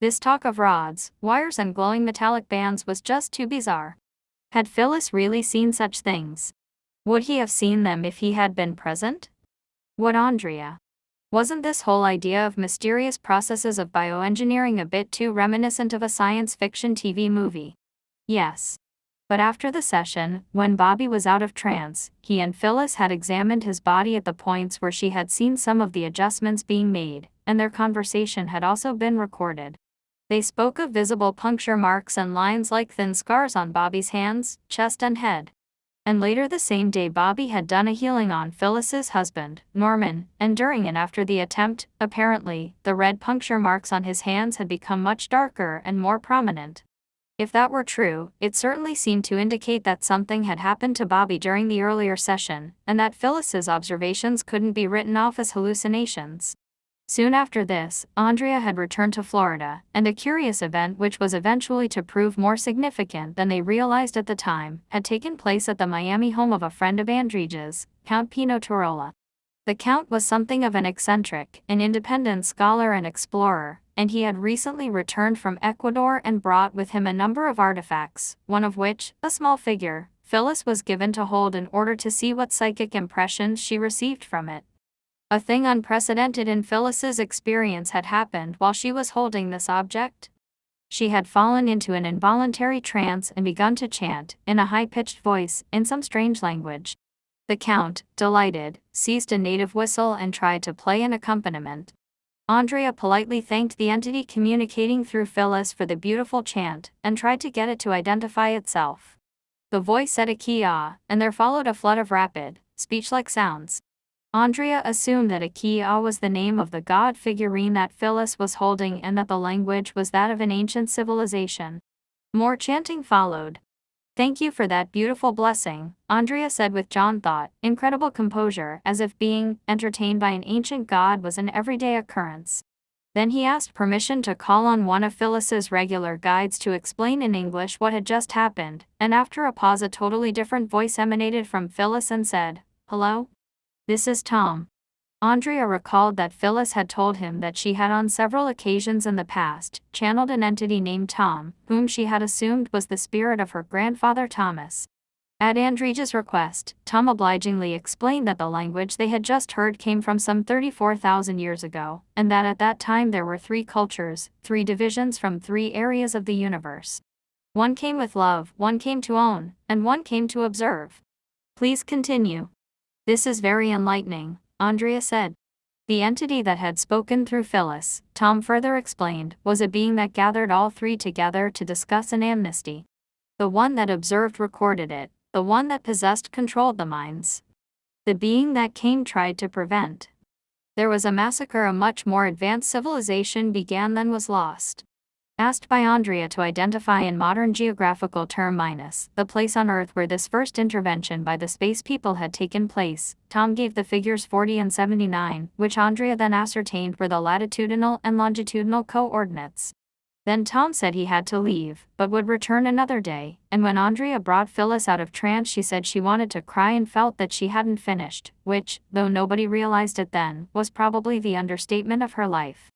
This talk of rods, wires and glowing metallic bands was just too bizarre. Had Phyllis really seen such things? Would he have seen them if he had been present? Would Andrea? Wasn't this whole idea of mysterious processes of bioengineering a bit too reminiscent of a science fiction TV movie? Yes. But after the session, when Bobby was out of trance, he and Phyllis had examined his body at the points where she had seen some of the adjustments being made, and their conversation had also been recorded. They spoke of visible puncture marks and lines like thin scars on Bobby's hands, chest and head. And later the same day Bobby had done a healing on Phyllis's husband, Norman, and during and after the attempt, apparently, the red puncture marks on his hands had become much darker and more prominent. If that were true, it certainly seemed to indicate that something had happened to Bobby during the earlier session, and that Phyllis's observations couldn't be written off as hallucinations. Soon after this, Andrea had returned to Florida, and a curious event which was eventually to prove more significant than they realized at the time, had taken place at the Miami home of a friend of Andrea's, Count Pino Turola. The Count was something of an eccentric, an independent scholar and explorer, and he had recently returned from Ecuador and brought with him a number of artifacts, one of which, a small figure, Phyllis was given to hold in order to see what psychic impressions she received from it. A thing unprecedented in Phyllis's experience had happened while she was holding this object. She had fallen into an involuntary trance and begun to chant, in a high-pitched voice, in some strange language. The Count, delighted, seized a native whistle and tried to play an accompaniment. Andrea politely thanked the entity communicating through Phyllis for the beautiful chant, and tried to get it to identify itself. The voice said a kia, and there followed a flood of rapid, speech-like sounds. Andrea assumed that a kia was the name of the god figurine that Phyllis was holding and that the language was that of an ancient civilization. More chanting followed. "Thank you for that beautiful blessing," Andrea said with John thought, incredible composure, as if being entertained by an ancient god was an everyday occurrence. Then he asked permission to call on one of Phyllis's regular guides to explain in English what had just happened, and after a pause a totally different voice emanated from Phyllis and said, "Hello? This is Tom." Andrea recalled that Phyllis had told him that she had on several occasions in the past channeled an entity named Tom, whom she had assumed was the spirit of her grandfather Thomas. At Andrea's request, Tom obligingly explained that the language they had just heard came from some 34,000 years ago, and that at that time there were 3 cultures, 3 divisions from 3 areas of the universe. One came with love, one came to own, and one came to observe. "Please continue." "This is very enlightening," Andrea said. The entity that had spoken through Phyllis, Tom further explained, was a being that gathered all 3 together to discuss an amnesty. The one that observed recorded it, the one that possessed controlled the minds. The being that came tried to prevent. There was a massacre. A much more advanced civilization began than was lost. Asked by Andrea to identify in modern geographical term minus the place on Earth where this first intervention by the space people had taken place, Tom gave the figures 40 and 79, which Andrea then ascertained were the latitudinal and longitudinal coordinates. Then Tom said he had to leave, but would return another day, and when Andrea brought Phyllis out of trance she said she wanted to cry and felt that she hadn't finished, which, though nobody realized it then, was probably the understatement of her life.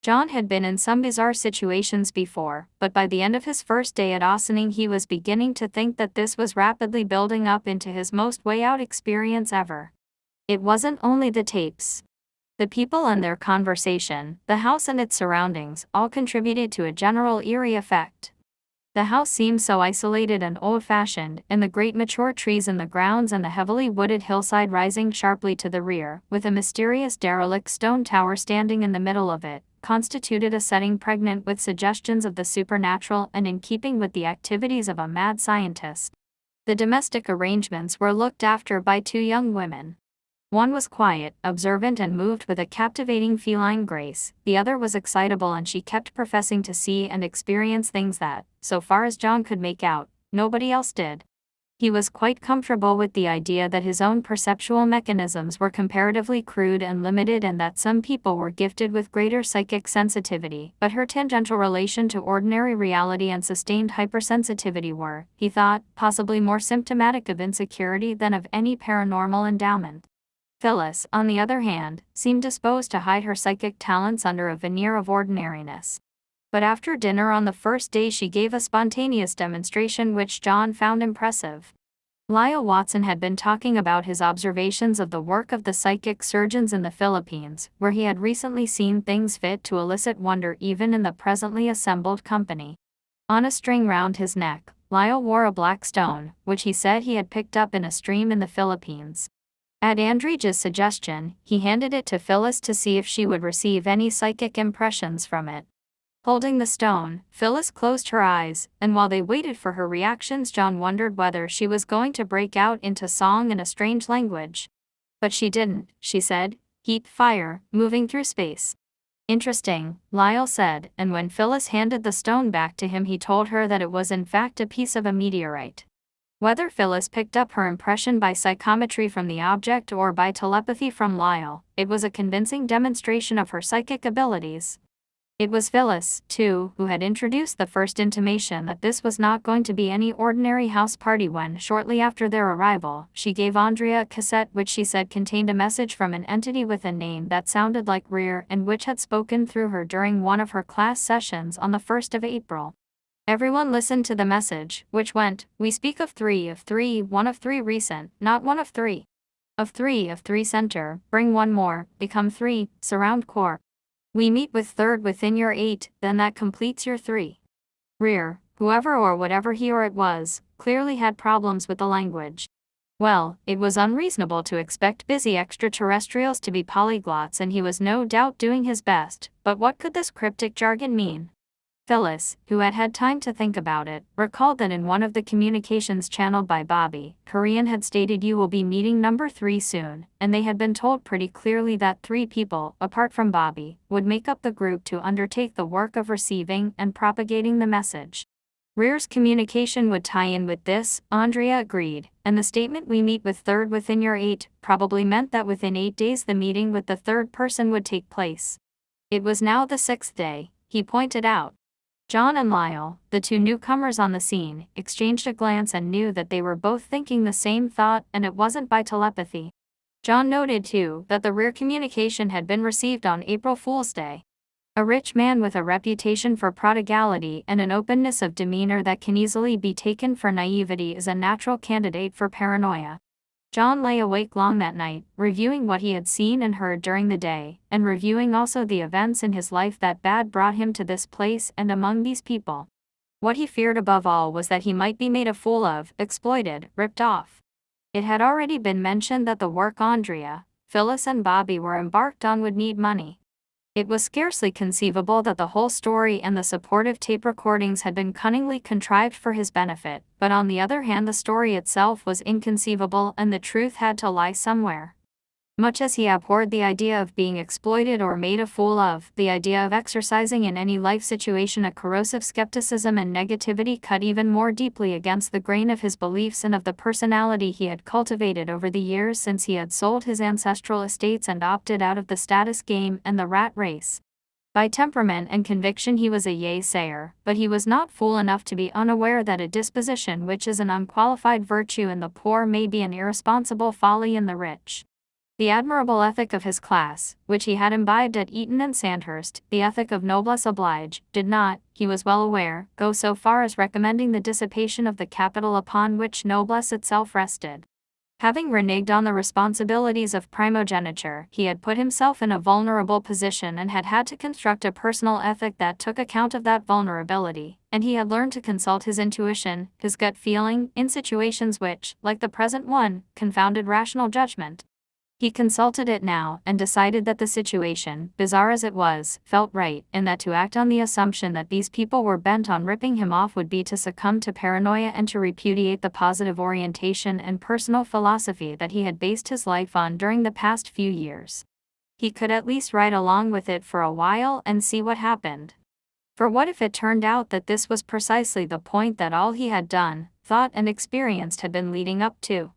John had been in some bizarre situations before, but by the end of his first day at Ossining he was beginning to think that this was rapidly building up into his most way-out experience ever. It wasn't only the tapes. The people and their conversation, the house and its surroundings, all contributed to a general eerie effect. The house seemed so isolated and old-fashioned, and the great mature trees in the grounds and the heavily wooded hillside rising sharply to the rear, with a mysterious derelict stone tower standing in the middle of it, constituted a setting pregnant with suggestions of the supernatural and in keeping with the activities of a mad scientist. The domestic arrangements were looked after by 2 young women. One was quiet, observant and moved with a captivating feline grace, the other was excitable and she kept professing to see and experience things that, so far as John could make out, nobody else did. He was quite comfortable with the idea that his own perceptual mechanisms were comparatively crude and limited and that some people were gifted with greater psychic sensitivity, but her tangential relation to ordinary reality and sustained hypersensitivity were, he thought, possibly more symptomatic of insecurity than of any paranormal endowment. Phyllis, on the other hand, seemed disposed to hide her psychic talents under a veneer of ordinariness. But after dinner on the first day she gave a spontaneous demonstration which John found impressive. Lyle Watson had been talking about his observations of the work of the psychic surgeons in the Philippines, where he had recently seen things fit to elicit wonder even in the presently assembled company. On a string round his neck, Lyle wore a black stone, which he said he had picked up in a stream in the Philippines. At Andrea's suggestion, he handed it to Phyllis to see if she would receive any psychic impressions from it. Holding the stone, Phyllis closed her eyes, and while they waited for her reactions, John wondered whether she was going to break out into song in a strange language. But she didn't, she said. Heat, fire, moving through space. Interesting, Lyle said, and when Phyllis handed the stone back to him he told her that it was in fact a piece of a meteorite. Whether Phyllis picked up her impression by psychometry from the object or by telepathy from Lyle, it was a convincing demonstration of her psychic abilities. It was Phyllis, too, who had introduced the first intimation that this was not going to be any ordinary house party when, shortly after their arrival, she gave Andrea a cassette which she said contained a message from an entity with a name that sounded like Rear and which had spoken through her during one of her class sessions on the 1st of April. Everyone listened to the message, which went, "We speak of three, one of three recent, not one of three. Of three center, bring one more, become three, surround core. We meet with third within your 8, then that completes your 3. Rear, whoever or whatever he or it was, clearly had problems with the language. Well, it was unreasonable to expect busy extraterrestrials to be polyglots, and he was no doubt doing his best, but what could this cryptic jargon mean? Phyllis, who had had time to think about it, recalled that in one of the communications channeled by Bobby, Korean had stated you will be meeting number 3 soon, and they had been told pretty clearly that 3 people, apart from Bobby, would make up the group to undertake the work of receiving and propagating the message. Rear's communication would tie in with this, Andrea agreed, and the statement "we meet with third within your 8 probably meant that within 8 days the meeting with the third person would take place. It was now the 6th day, he pointed out. John and Lyle, the 2 newcomers on the scene, exchanged a glance and knew that they were both thinking the same thought, and it wasn't by telepathy. John noted, too, that the Rear communication had been received on April Fool's Day. A rich man with a reputation for prodigality and an openness of demeanor that can easily be taken for naivety is a natural candidate for paranoia. John lay awake long that night, reviewing what he had seen and heard during the day, and reviewing also the events in his life that had brought him to this place and among these people. What he feared above all was that he might be made a fool of, exploited, ripped off. It had already been mentioned that the work Andrea, Phyllis and Bobby were embarked on would need money. It was scarcely conceivable that the whole story and the supportive tape recordings had been cunningly contrived for his benefit, but on the other hand the story itself was inconceivable and the truth had to lie somewhere. Much as he abhorred the idea of being exploited or made a fool of, the idea of exercising in any life situation a corrosive skepticism and negativity cut even more deeply against the grain of his beliefs and of the personality he had cultivated over the years since he had sold his ancestral estates and opted out of the status game and the rat race. By temperament and conviction he was a yay-sayer, but he was not fool enough to be unaware that a disposition which is an unqualified virtue in the poor may be an irresponsible folly in the rich. The admirable ethic of his class, which he had imbibed at Eton and Sandhurst, the ethic of noblesse oblige, did not, he was well aware, go so far as recommending the dissipation of the capital upon which noblesse itself rested. Having reneged on the responsibilities of primogeniture, he had put himself in a vulnerable position and had had to construct a personal ethic that took account of that vulnerability, and he had learned to consult his intuition, his gut feeling, in situations which, like the present one, confounded rational judgment. He consulted it now and decided that the situation, bizarre as it was, felt right, and that to act on the assumption that these people were bent on ripping him off would be to succumb to paranoia and to repudiate the positive orientation and personal philosophy that he had based his life on during the past few years. He could at least ride along with it for a while and see what happened. For what if it turned out that this was precisely the point that all he had done, thought and experienced had been leading up to?